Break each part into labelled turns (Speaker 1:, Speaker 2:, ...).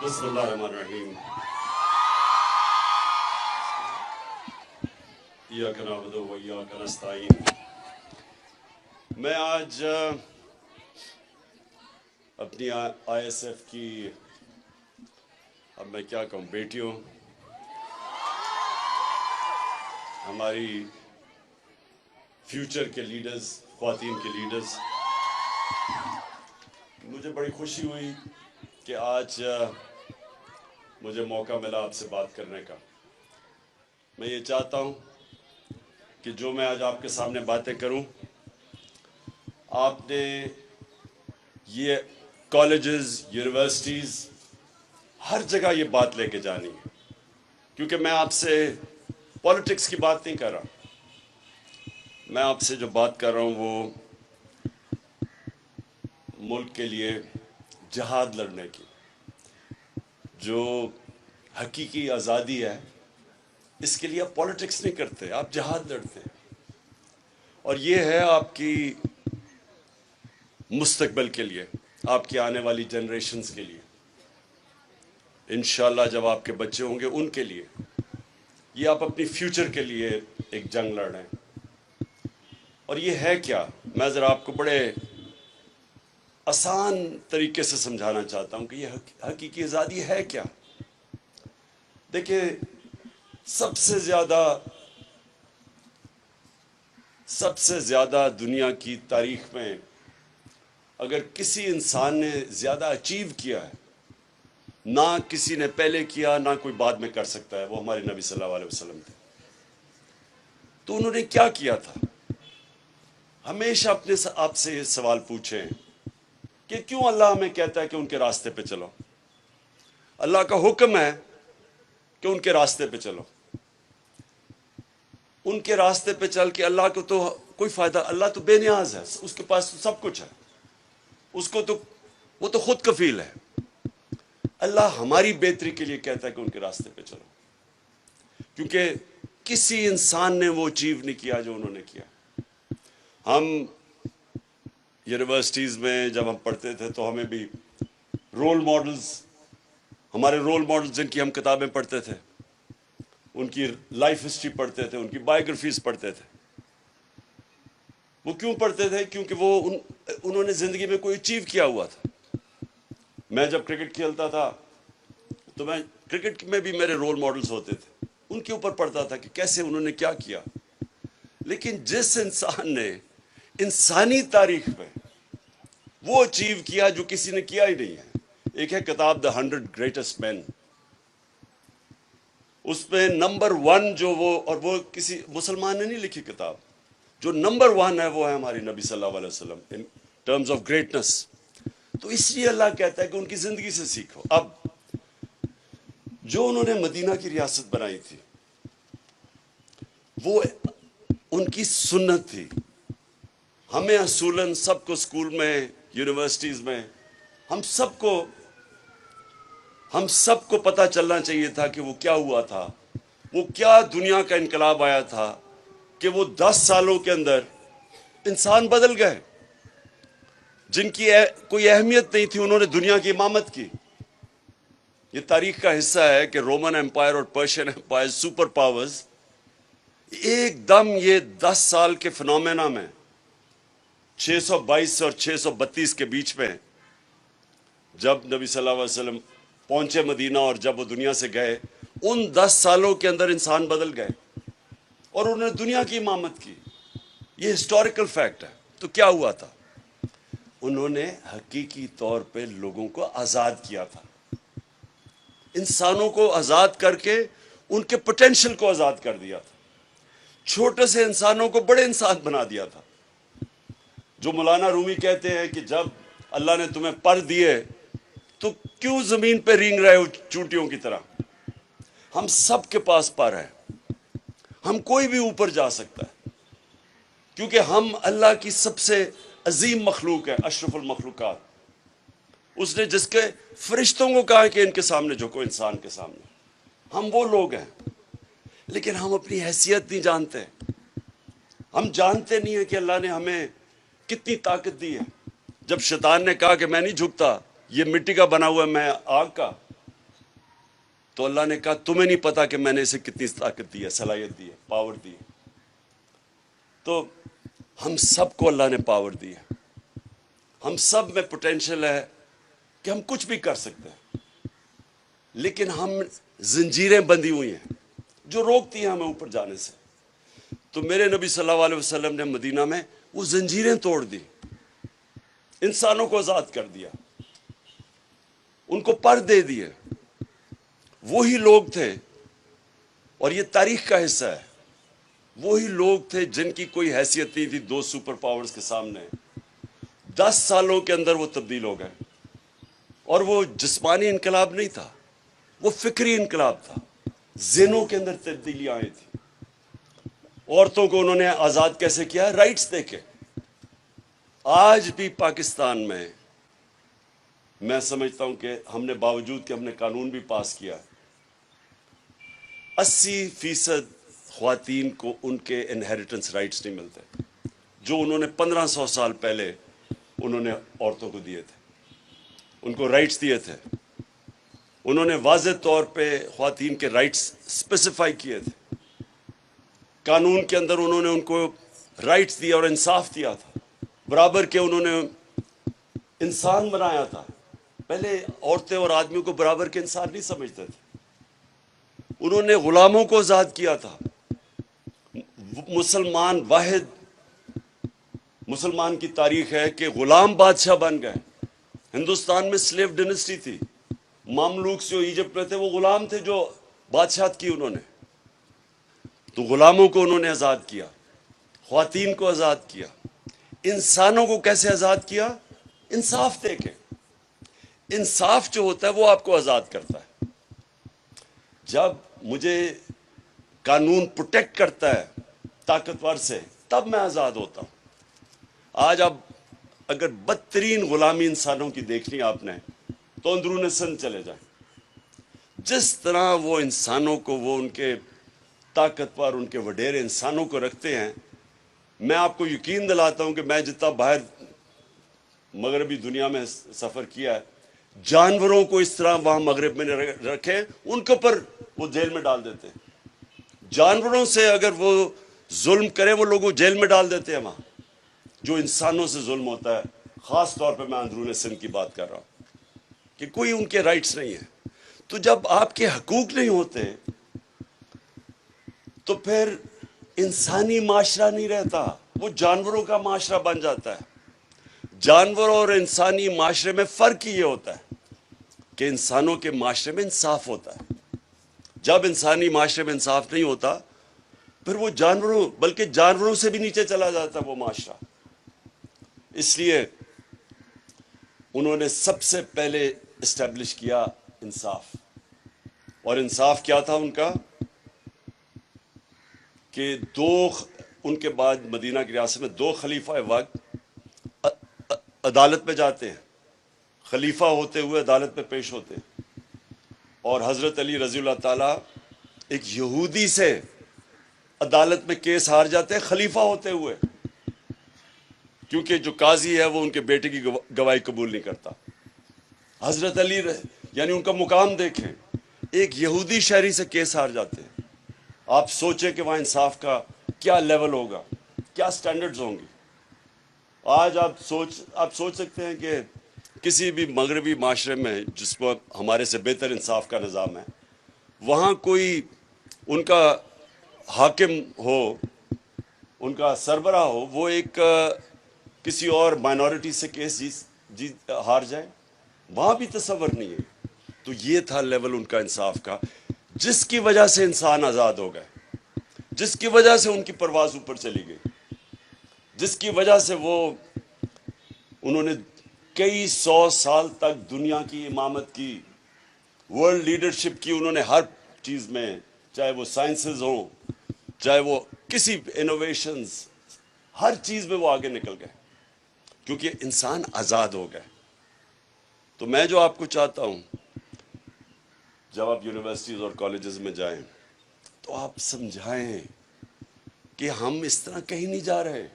Speaker 1: بسم اللہ الرحمن الرحیم ایاک نعبد و ایاک نستعین۔ میں آج اپنی آئی ایس ایف کی، اب میں کیا کہوں، بیٹیوں، ہماری فیوچر کے لیڈرز، خواتین کے لیڈرز، مجھے بڑی خوشی ہوئی کہ آج مجھے موقع ملا آپ سے بات کرنے کا۔ میں یہ چاہتا ہوں کہ جو میں آج آپ کے سامنے باتیں کروں، آپ نے یہ کالجز، یونیورسٹیز، ہر جگہ یہ بات لے کے جانی ہے، کیونکہ میں آپ سے پولیٹکس کی بات نہیں کر رہا۔ میں آپ سے جو بات کر رہا ہوں وہ ملک کے لیے جہاد لڑنے کی، جو حقیقی آزادی ہے، اس کے لیے آپ پولیٹکس نہیں کرتے، آپ جہاد لڑتے ہیں، اور یہ ہے آپ کی مستقبل کے لیے، آپ کی آنے والی جنریشنز کے لیے، انشاءاللہ جب آپ کے بچے ہوں گے ان کے لیے، یہ آپ اپنی فیوچر کے لیے ایک جنگ لڑ رہے ہیں۔ اور یہ ہے کیا، میں ذرا آپ کو بڑے آسان طریقے سے سمجھانا چاہتا ہوں کہ یہ حقیقی آزادی ہے کیا۔ دیکھیں، سب سے زیادہ دنیا کی تاریخ میں اگر کسی انسان نے زیادہ اچیو کیا ہے، نہ کسی نے پہلے کیا، نہ کوئی بعد میں کر سکتا ہے، وہ ہمارے نبی صلی اللہ علیہ وسلم تھے۔ تو انہوں نے کیا کیا تھا؟ ہمیشہ اپنے آپ سے یہ سوال پوچھیں کہ کیوں اللہ ہمیں کہتا ہے کہ ان کے راستے پہ چلو؟ اللہ کا حکم ہے کہ ان کے راستے پہ چلو۔ ان کے راستے پہ چل کے اللہ کو تو کوئی فائدہ، اللہ تو بے نیاز ہے، اس کے پاس تو سب کچھ ہے، اس کو تو وہ تو خود کفیل ہے۔ اللہ ہماری بہتری کے لیے کہتا ہے کہ ان کے راستے پہ چلو، کیونکہ کسی انسان نے وہ اچیو نہیں کیا جو انہوں نے کیا۔ ہم یونیورسٹیز میں جب ہم پڑھتے تھے تو ہمیں بھی رول ماڈلز، ہمارے رول ماڈلز جن کی ہم کتابیں پڑھتے تھے، ان کی لائف ہسٹری پڑھتے تھے، ان کی بائیوگرافیز پڑھتے تھے۔ وہ کیوں پڑھتے تھے؟ کیونکہ وہ انہوں نے زندگی میں کوئی اچیو کیا ہوا تھا۔ میں جب کرکٹ کھیلتا تھا تو میں کرکٹ میں بھی میرے رول ماڈلز ہوتے تھے، ان کے اوپر پڑھتا تھا کہ کیسے انہوں نے کیا کیا۔ لیکن جس انسان نے انسانی تاریخ میں وہ اچیو کیا جو کسی نے کیا ہی نہیں ہے، ایک ہے کتاب دا 100 گریٹسٹ مین، اس میں نمبر 1 جو وہ کسی مسلمان نے نہیں لکھی کتاب، جو نمبر 1 ہے وہ ہے ہماری نبی صلی اللہ علیہ وسلم ان ٹرمز آف گریٹنس۔ تو اس لیے اللہ کہتا ہے کہ ان کی زندگی سے سیکھو۔ اب جو انہوں نے مدینہ کی ریاست بنائی تھی، وہ ان کی سنت تھی۔ ہمیں اصولاً سب کو اسکول میں، یونیورسٹیز میں، ہم سب کو پتہ چلنا چاہیے تھا کہ وہ کیا ہوا تھا، وہ کیا دنیا کا انقلاب آیا تھا کہ وہ 10 سالوں کے اندر انسان بدل گئے۔ جن کی کوئی اہمیت نہیں تھی، انہوں نے دنیا کی امامت کی۔ یہ تاریخ کا حصہ ہے کہ رومن امپائر اور پرشین امپائر، سپر پاورز، ایک دم یہ 10 سال کے فنومینا میں 622 اور 632 کے بیچ میں، جب نبی صلی اللہ علیہ وسلم پہنچے مدینہ اور جب وہ دنیا سے گئے، ان 10 سالوں کے اندر انسان بدل گئے اور انہوں نے دنیا کی امامت کی۔ یہ ہسٹوریکل فیکٹ ہے۔ تو کیا ہوا تھا؟ انہوں نے حقیقی طور پہ لوگوں کو آزاد کیا تھا، انسانوں کو آزاد کر کے ان کے پوٹینشل کو آزاد کر دیا تھا، چھوٹے سے انسانوں کو بڑے انسان بنا دیا تھا۔ جو مولانا رومی کہتے ہیں کہ جب اللہ نے تمہیں پر دیے تو کیوں زمین پہ رینگ رہے ہو چونٹیوں کی طرح؟ ہم سب کے پاس پر ہے، ہم کوئی بھی اوپر جا سکتا ہے، کیونکہ ہم اللہ کی سب سے عظیم مخلوق ہے، اشرف المخلوقات۔ اس نے جس کے فرشتوں کو کہا کہ ان کے سامنے جھکو، انسان کے سامنے، ہم وہ لوگ ہیں۔ لیکن ہم اپنی حیثیت نہیں جانتے، ہم جانتے نہیں ہیں کہ اللہ نے ہمیں کتنی طاقت دی ہے۔ جب شیطان نے کہا کہ میں نہیں جھکتا، یہ مٹی کا بنا ہوا ہے، میں آگ کا، تو اللہ نے کہا تمہیں نہیں پتا کہ میں نے اسے کتنی طاقت دی ہے، صلاحیت دی ہے، پاور دی ہے۔ تو ہم سب کو اللہ نے پاور دی ہے، ہم سب میں پوٹینشل ہے کہ ہم کچھ بھی کر سکتے ہیں، لیکن ہم زنجیریں بندھی ہوئی ہیں جو روکتی ہیں ہمیں اوپر جانے سے۔ تو میرے نبی صلی اللہ علیہ وسلم نے مدینہ میں وہ زنجیریں توڑ دی، انسانوں کو آزاد کر دیا، ان کو پر دے دیے۔ وہی لوگ تھے، اور یہ تاریخ کا حصہ ہے، وہی لوگ تھے جن کی کوئی حیثیت نہیں تھی دو سپر پاورز کے سامنے، 10 سالوں کے اندر وہ تبدیل ہو گئے۔ اور وہ جسمانی انقلاب نہیں تھا، وہ فکری انقلاب تھا، ذہنوں کے اندر تبدیلیاں آئی تھی۔ عورتوں کو انہوں نے آزاد کیسے کیا؟ رائٹس دے کے۔ آج بھی پاکستان میں سمجھتا ہوں کہ ہم نے باوجود کہ ہم نے قانون بھی پاس کیا، 80% خواتین کو ان کے انہیریٹنس رائٹس نہیں ملتے جو انہوں نے 1500 سال پہلے انہوں نے عورتوں کو دیے تھے، ان کو رائٹس دیے تھے۔ انہوں نے واضح طور پہ خواتین کے رائٹس اسپیسیفائی کیے تھے، قانون کے اندر انہوں نے ان کو رائٹس دیا اور انصاف دیا تھا، برابر کے انہوں نے انسان بنایا تھا۔ پہلے عورتیں اور آدمیوں کو برابر کے انسان نہیں سمجھتے تھے۔ انہوں نے غلاموں کو آزاد کیا تھا۔ مسلمان کی تاریخ ہے کہ غلام بادشاہ بن گئے۔ ہندوستان میں سلیو ڈینسٹی تھی، مملوک جو ایجپٹ میں تھے وہ غلام تھے جو بادشاہت کی انہوں نے۔ تو غلاموں کو انہوں نے آزاد کیا، خواتین کو آزاد کیا۔ انسانوں کو کیسے آزاد کیا؟ انصاف دے کے۔ انصاف جو ہوتا ہے وہ آپ کو آزاد کرتا ہے۔ جب مجھے قانون پروٹیکٹ کرتا ہے طاقتور سے، تب میں آزاد ہوتا ہوں۔ آج اب اگر بدترین غلامی انسانوں کی دیکھنی آپ نے تو اندرون سندھ چلے جائیں، جس طرح وہ انسانوں کو، وہ ان کے طاقتور، ان کے وڈیرے انسانوں کو رکھتے ہیں۔ میں آپ کو یقین دلاتا ہوں کہ میں جتنا باہر مغربی دنیا میں سفر کیا ہے، جانوروں کو اس طرح وہاں مغرب میں رکھے، ان کے اوپر وہ جیل میں ڈال دیتے ہیں۔ جانوروں سے اگر وہ ظلم کرے وہ لوگوں جیل میں ڈال دیتے ہیں وہاں۔ جو انسانوں سے ظلم ہوتا ہے، خاص طور پہ میں اندرون سندھ کی بات کر رہا ہوں کہ کوئی ان کے رائٹس نہیں ہیں۔ تو جب آپ کے حقوق نہیں ہوتے تو پھر انسانی معاشرہ نہیں رہتا، وہ جانوروں کا معاشرہ بن جاتا ہے۔ جانور اور انسانی معاشرے میں فرق یہ ہوتا ہے کہ انسانوں کے معاشرے میں انصاف ہوتا ہے۔ جب انسانی معاشرے میں انصاف نہیں ہوتا پھر وہ جانوروں، بلکہ جانوروں سے بھی نیچے چلا جاتا ہے وہ معاشرہ۔ اس لیے انہوں نے سب سے پہلے اسٹیبلش کیا انصاف۔ اور انصاف کیا تھا ان کا کہ ان کے بعد مدینہ کی ریاست میں 2 خلیفہ وقت عدالت میں جاتے ہیں، خلیفہ ہوتے ہوئے عدالت میں پیش ہوتے ہیں، اور حضرت علی رضی اللہ تعالیٰ ایک یہودی سے عدالت میں کیس ہار جاتے ہیں خلیفہ ہوتے ہوئے، کیونکہ جو قاضی ہے وہ ان کے بیٹے کی گواہی قبول نہیں کرتا۔ حضرت علی یعنی ان کا مقام دیکھیں، ایک یہودی شہری سے کیس ہار جاتے ہیں۔ آپ سوچیں کہ وہاں انصاف کا کیا لیول ہوگا، کیا سٹینڈرڈز ہوں گی۔ آج آپ سوچ سکتے ہیں کہ کسی بھی مغربی معاشرے میں جس میں ہمارے سے بہتر انصاف کا نظام ہے، وہاں کوئی ان کا حاکم ہو، ان کا سربراہ ہو، وہ ایک کسی اور مائنورٹی سے کیس ہار جائے، وہاں بھی تصور نہیں ہے۔ تو یہ تھا لیول ان کا انصاف کا، جس کی وجہ سے انسان آزاد ہو گئے، جس کی وجہ سے ان کی پرواز اوپر چلی گئی، جس کی وجہ سے انہوں نے کئی 100 سال تک دنیا کی امامت کی، ورلڈ لیڈرشپ کی۔ انہوں نے ہر چیز میں، چاہے وہ سائنسز ہوں، چاہے وہ کسی انوویشنز، ہر چیز میں وہ آگے نکل گئے کیونکہ انسان آزاد ہو گئے۔ تو میں جو آپ کو چاہتا ہوں، جب آپ یونیورسٹیز اور کالجز میں جائیں تو آپ سمجھائیں کہ ہم اس طرح کہیں نہیں جا رہے۔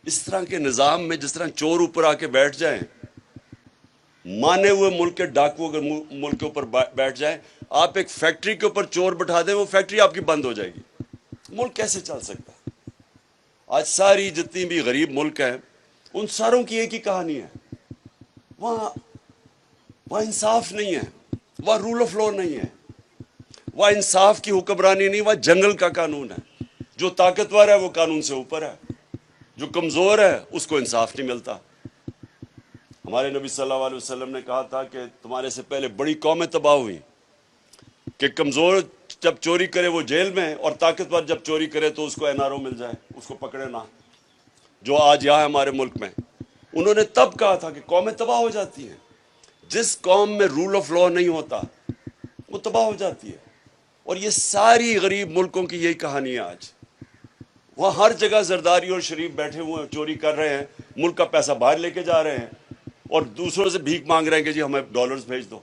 Speaker 1: اس طرح کے نظام میں جس طرح چور اوپر آ کے بیٹھ جائیں، مانے ہوئے ملک کے ڈاکو اگر ملک کے اوپر بیٹھ جائیں، آپ ایک فیکٹری کے اوپر چور بٹھا دیں وہ فیکٹری آپ کی بند ہو جائے گی. ملک کیسے چل سکتا ہے؟ آج ساری جتنی بھی غریب ملک ہیں ان ساروں کی ایک ہی کہانی ہے. وہاں انصاف نہیں ہے, وہاں رول آف لا نہیں ہے, وہاں انصاف کی حکمرانی نہیں, وہاں جنگل کا قانون ہے. جو طاقتور ہے وہ قانون سے اوپر ہے, جو کمزور ہے اس کو انصاف نہیں ملتا. ہمارے نبی صلی اللہ علیہ وسلم نے کہا تھا کہ تمہارے سے پہلے بڑی قومیں تباہ ہوئیں کہ کمزور جب چوری کرے وہ جیل میں, اور طاقتور جب چوری کرے تو اس کو این آر او مل جائے, اس کو پکڑے نہ. جو آج یہاں ہے ہمارے ملک میں, انہوں نے تب کہا تھا کہ قومیں تباہ ہو جاتی ہیں. جس قوم میں رول آف لا نہیں ہوتا وہ تباہ ہو جاتی ہے. اور یہ ساری غریب ملکوں کی یہی کہانی ہے آج. وہاں ہر جگہ زرداری اور شریف بیٹھے ہوئے ہیں, چوری کر رہے ہیں, ملک کا پیسہ باہر لے کے جا رہے ہیں, اور دوسروں سے بھیک مانگ رہے ہیں کہ جی ہمیں ڈالرز بھیج دو.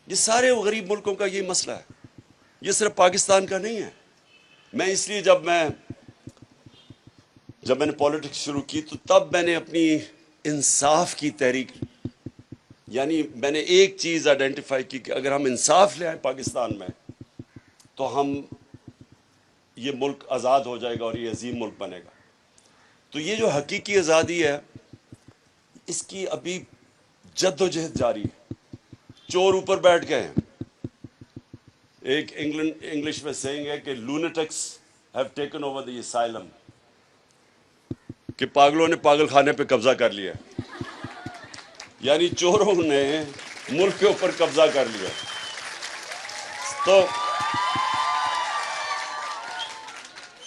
Speaker 1: یہ سارے غریب ملکوں کا یہی مسئلہ ہے, یہ صرف پاکستان کا نہیں ہے. میں اس لیے جب میں نے پالیٹکس شروع کی تو تب میں نے اپنی انصاف کی تحریک, یعنی میں نے ایک چیز آئیڈینٹیفائی کی کہ اگر ہم انصاف لے آئیں پاکستان میں تو یہ ملک آزاد ہو جائے گا اور یہ عظیم ملک بنے گا. تو یہ جو حقیقی آزادی ہے اس کی ابھی جد و جہد جاری ہے. چور اوپر بیٹھ گئے ہیں. ایک انگلش میں سیئنگ ہے کہ lunatics have taken over the asylum, کہ پاگلوں نے پاگل خانے پہ قبضہ کر لیا, یعنی چوروں نے ملک کے اوپر قبضہ کر لیا. تو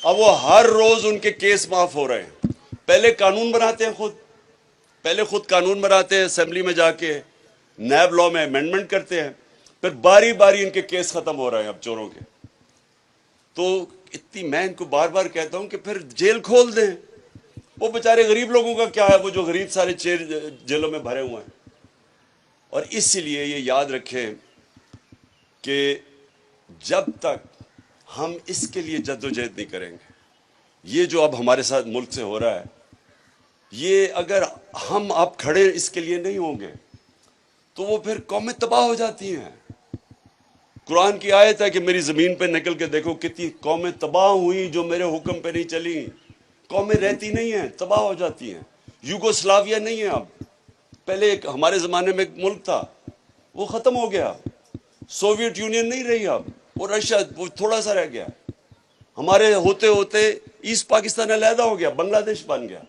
Speaker 1: اب وہ ہر روز ان کے کیس معاف ہو رہے ہیں. پہلے قانون بناتے ہیں خود قانون بناتے ہیں اسمبلی میں جا کے, نیب لا میں امینڈمنٹ کرتے ہیں, پھر باری باری ان کے کیس ختم ہو رہے ہیں اب چوروں کے. تو میں ان کو بار بار کہتا ہوں کہ پھر جیل کھول دیں. وہ بیچارے غریب لوگوں کا کیا ہے, وہ جو غریب سارے جیلوں میں بھرے ہوئے ہیں. اور اس لیے یہ یاد رکھیں کہ جب تک ہم اس کے لیے جد و جہد نہیں کریں گے, یہ جو اب ہمارے ساتھ ملک سے ہو رہا ہے, یہ اگر ہم اب کھڑے اس کے لیے نہیں ہوں گے تو وہ پھر قومیں تباہ ہو جاتی ہیں. قرآن کی آیت ہے کہ میری زمین پہ نکل کے دیکھو کتنی قومیں تباہ ہوئی جو میرے حکم پہ نہیں چلی. قومیں رہتی نہیں ہیں, تباہ ہو جاتی ہیں. یوگوسلاویا نہیں ہے اب, پہلے ایک ہمارے زمانے میں ایک ملک تھا, وہ ختم ہو گیا. سوویت یونین نہیں رہی اب, وہ رشیا وہ تھوڑا سا رہ گیا. ہمارے ہوتے ہوتے ایسٹ پاکستان علیحدہ ہو گیا, بنگلہ دیش بن گیا.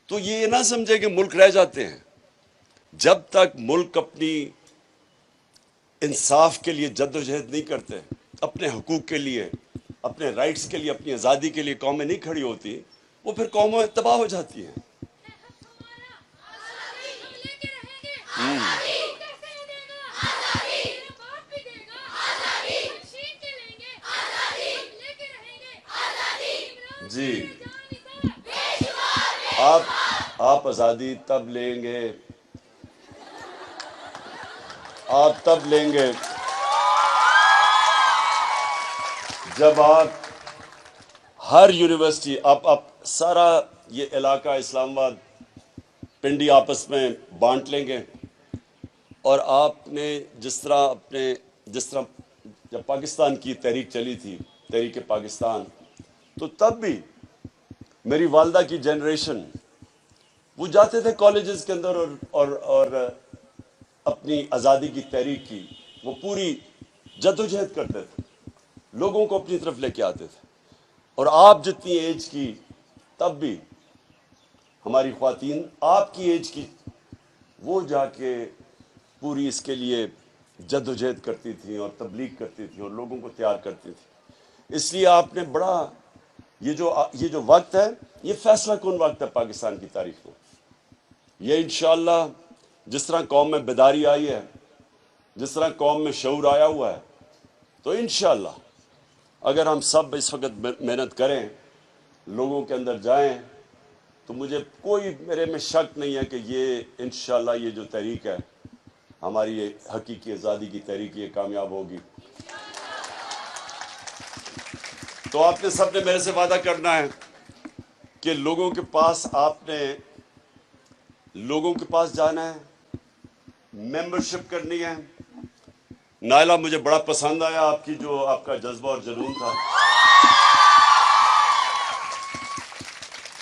Speaker 1: تو یہ نہ سمجھے کہ ملک رہ جاتے ہیں. جب تک ملک اپنی انصاف کے لیے جد و جہد نہیں کرتے, اپنے حقوق کے لیے, اپنے رائٹس کے لیے, اپنی آزادی کے لیے قومیں نہیں کھڑی ہوتی, وہ پھر قومیں تباہ ہو جاتی ہیں. جی, آپ آزادی تب لیں گے, آپ تب لیں گے جب آپ ہر یونیورسٹی, آپ سارا یہ علاقہ اسلام آباد پنڈی آپس میں بانٹ لیں گے. اور آپ نے جس طرح جب پاکستان کی تحریک چلی تھی, تحریک پاکستان, تو تب بھی میری والدہ کی جنریشن وہ جاتے تھے کالجز کے اندر اور اپنی آزادی کی تحریک کی وہ پوری جد و جہد کرتے تھے, لوگوں کو اپنی طرف لے کے آتے تھے. اور آپ جتنی ایج کی تب بھی ہماری خواتین آپ کی ایج کی وہ جا کے پوری اس کے لیے جد و جہد کرتی تھیں اور تبلیغ کرتی تھیں اور لوگوں کو تیار کرتی تھیں. اس لیے آپ نے بڑا یہ جو وقت ہے یہ فیصلہ کن وقت ہے پاکستان کی تاریخ میں. یہ انشاءاللہ جس طرح قوم میں بیداری آئی ہے, جس طرح قوم میں شعور آیا ہوا ہے, تو انشاءاللہ اگر ہم سب اس وقت محنت کریں, لوگوں کے اندر جائیں, تو میرے میں شک نہیں ہے کہ یہ انشاءاللہ یہ جو تحریک ہے ہماری یہ حقیقی آزادی کی تحریک یہ کامیاب ہوگی. تو آپ نے سب نے میرے سے وعدہ کرنا ہے کہ لوگوں کے پاس جانا ہے, ممبرشپ کرنی ہے, نائلہ مجھے بڑا پسند آیا آپ کی جو آپ کا جذبہ اور جنون تھا،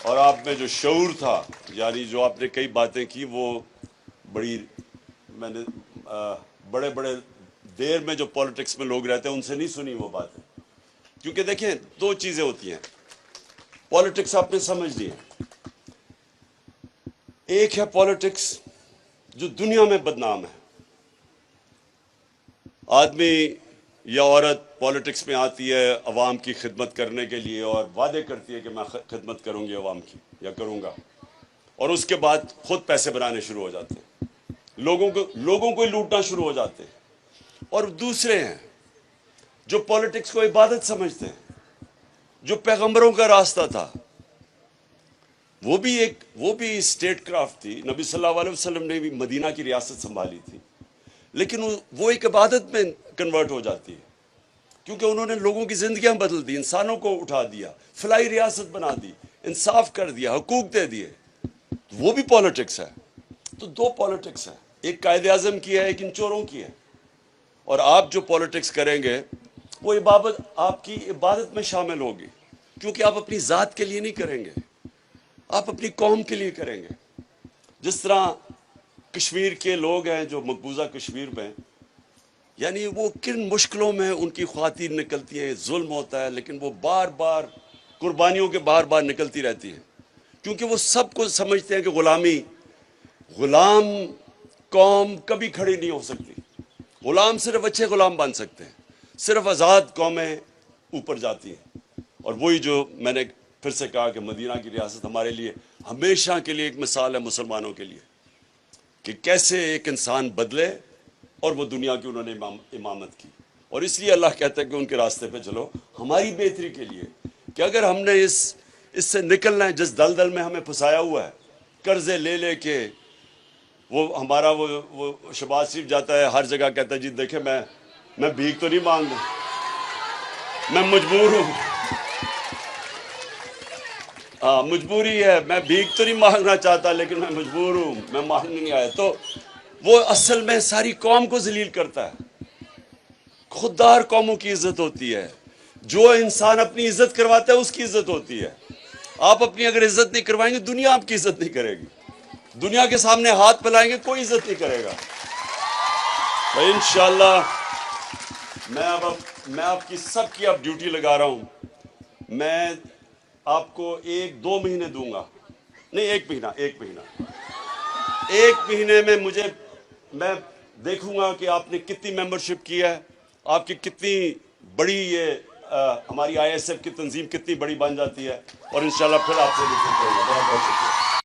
Speaker 1: اور آپ میں جو شعور تھا، یعنی جو آپ نے کئی باتیں کی وہ بڑی، میں نے بڑے بڑے دیر میں جو پولیٹکس میں لوگ رہتے ہیں ان سے نہیں سنی وہ باتیں. کیونکہ دیکھیں دو چیزیں ہوتی ہیں پولیٹکس، آپ نے سمجھ لی ہے. ایک ہے پولیٹکس جو دنیا میں بدنام ہے. آدمی یا عورت پولیٹکس میں آتی ہے عوام کی خدمت کرنے کے لیے اور وعدے کرتی ہے کہ میں خدمت کروں گی عوام کی یا کروں گا، اور اس کے بعد خود پیسے بنانے شروع ہو جاتے ہیں، لوگوں کو ہی لوٹنا شروع ہو جاتے ہیں. اور دوسرے ہیں جو پولیٹکس کو عبادت سمجھتے ہیں، جو پیغمبروں کا راستہ تھا. وہ بھی اسٹیٹ کرافٹ تھی. نبی صلی اللہ علیہ وسلم نے بھی مدینہ کی ریاست سنبھالی تھی، لیکن وہ ایک عبادت میں کنورٹ ہو جاتی ہے کیونکہ انہوں نے لوگوں کی زندگیاں بدل دی، انسانوں کو اٹھا دیا، فلاحی ریاست بنا دی، انصاف کر دیا، حقوق دے دیے. وہ بھی پولیٹکس ہے. تو دو پولیٹکس ہے، ایک قائد اعظم کی ہے، ایک ان چوروں کی ہے. اور آپ جو پولیٹکس کریں گے وہ آپ کی عبادت میں شامل ہوگی، کیونکہ آپ اپنی ذات کے لیے نہیں کریں گے، آپ اپنی قوم کے لیے کریں گے. جس طرح کشمیر کے لوگ ہیں جو مقبوضہ کشمیر میں، یعنی وہ کن مشکلوں میں ان کی خواتین نکلتی ہیں، ظلم ہوتا ہے، لیکن وہ بار بار قربانیوں کے بار بار نکلتی رہتی ہیں، کیونکہ وہ سب کو سمجھتے ہیں کہ غلام قوم کبھی کھڑی نہیں ہو سکتی. غلام صرف اچھے غلام بن سکتے ہیں، صرف آزاد قومیں اوپر جاتی ہیں. اور وہی جو میں نے پھر سے کہا کہ مدینہ کی ریاست ہمارے لیے ہمیشہ کے لیے ایک مثال ہے مسلمانوں کے لیے کہ کیسے ایک انسان بدلے، اور وہ دنیا کی انہوں نے امامت کی. اور اس لیے اللہ کہتا ہے کہ ان کے راستے پہ چلو ہماری بہتری کے لیے، کہ اگر ہم نے اس سے نکلنا ہے جس دلدل میں ہمیں پھنسایا ہوا ہے، قرضے لے کے. وہ ہمارا وہ شہباز شریف جاتا ہے ہر جگہ کہتا ہے جی دیکھیں میں بھیک تو نہیں مانگ رہا، میں مجبور ہوں. ہاں مجبوری ہے، میں بھیک تو نہیں مانگنا چاہتا لیکن میں مجبور ہوں، میں مانگنے نہیں آیا. تو وہ اصل میں ساری قوم کو ذلیل کرتا ہے. خوددار قوموں کی عزت ہوتی ہے، جو انسان اپنی عزت کرواتا ہے اس کی عزت ہوتی ہے. آپ اپنی اگر عزت نہیں کروائیں گے دنیا آپ کی عزت نہیں کرے گی. دنیا کے سامنے ہاتھ پھیلائیں گے کوئی عزت نہیں کرے گا. تو انشاءاللہ میں آپ کی سب کی اب ڈیوٹی لگا رہا ہوں. میں آپ کو 1-2 مہینے دوں گا، نہیں 1 مہینے میں میں دیکھوں گا کہ آپ نے کتنی ممبرشپ کی ہے، آپ کی کتنی بڑی ہماری ISF کی تنظیم کتنی بڑی بن جاتی ہے، اور انشاءاللہ پھر آپ سے ملتے ہیں. بہت بہت شکریہ.